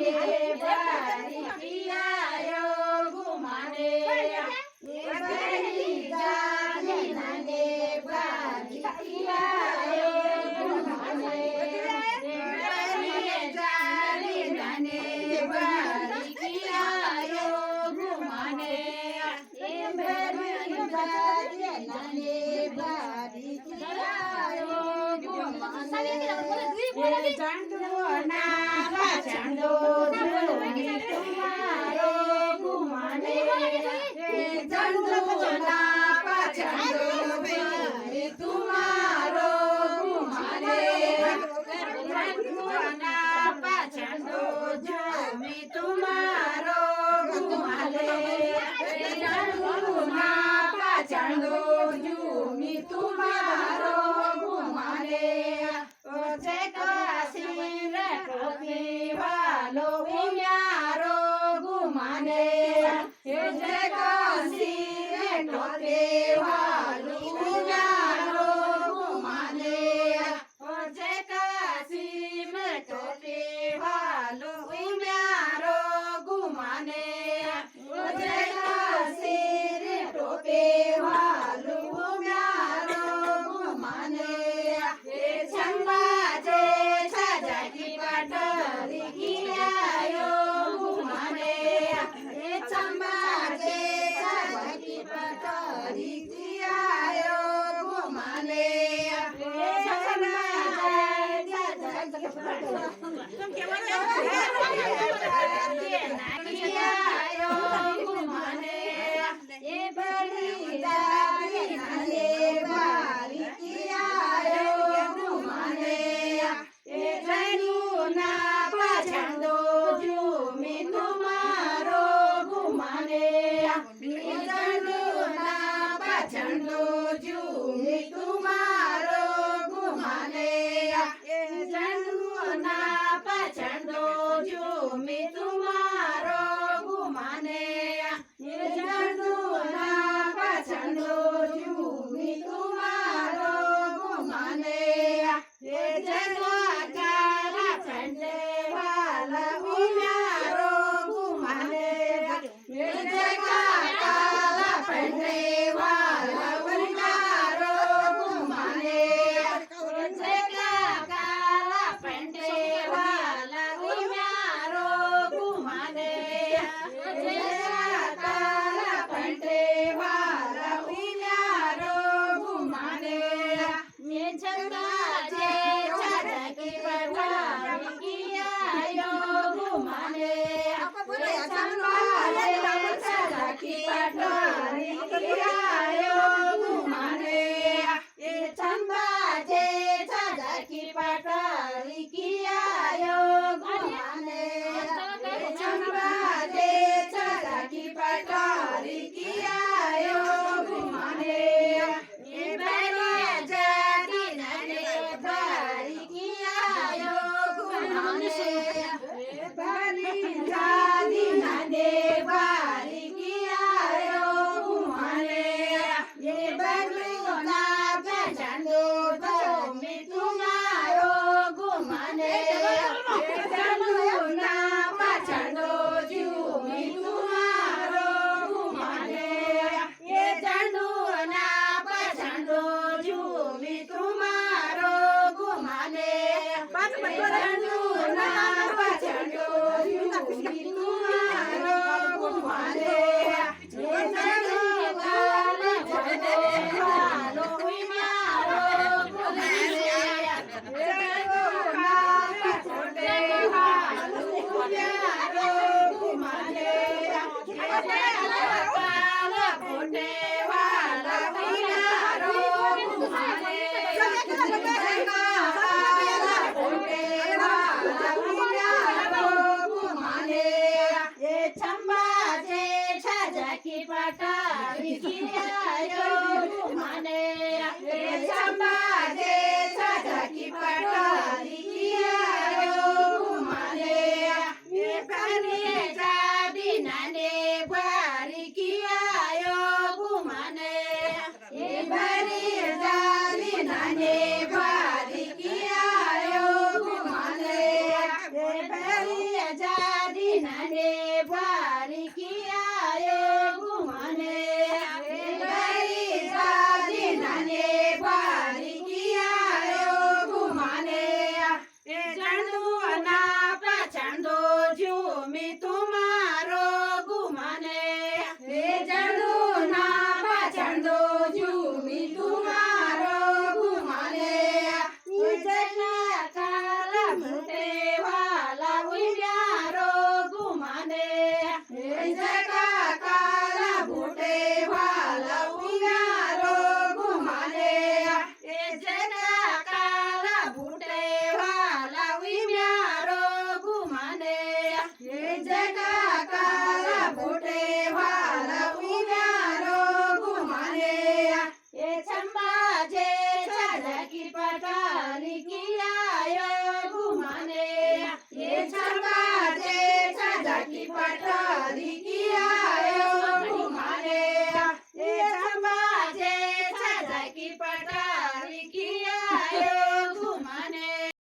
बारी कियायो घुमाने बड़ी जाने नाने बारी कियायो घुमाने बड़ी जाने नाने बारी कियायो घुमाने बड़ी जाने नाने बारी कियायो घुमाने चंदो नावा चंदो झूमी तुम्हारो घुमाने चंदो नावा चंदो झूमी तुम्हारो घुमाने चंदो नावा चंदो झूमी तुम्हारो घुमाने चंदो नावा चंदो झूमी तुम्हारो घुमाने वालो उम्यारो घुमाने जय काशी टोटे वालो उम्यारो घुमाने जय काशी में टोटे वालो उम्यारो घुमाने जय काशी टोटे वालो उम्यारो घुमाने चंबा पटरी कियायो घुमाने चम्बाजे छाकी पटरी कियायो घुमाने कियायो घुमाने ये बड़ी जानी नाने बारी कियायो घुमाने चंदो झूमी तुम्हारो घुमाने चंदो नावा चंदो झूमी तुम्हारो घुमाने चंदो नावा चंदो झूमी तुम्हारो घुमाने चंदो नावा चंदो झूमी तुम्हारो घुमाने चंदो पटरी कियायो घुमाने चंबाजे छाकी पटरी कियायो घुमाने ये बड़ी जानी नाने बारी कियायो घुमाने बड़ी जानी नाने बारी कियायो घुमाने ये बड़ी नावा चंदो झूमी तुम्हारो घुमाने चंदो नावा चंदो झूमी तुम्हारो घुमाने ये चंदो नावा चंदो झूमी तुम्हारो घुमाने चंदो नावा चंदो झूमी तुम्हारो घुमाने चंदो काला चंदो वालो उम्यारो घुमाने चंदो काला चंदो वालो उम्यारो घुमाने काला फोटे वाला उम्यारो घुमाने काला फोटे वाला उम्यारो घुमाने ये चंबाजे छाकी पटरी कियायो घुमाने ये चंबा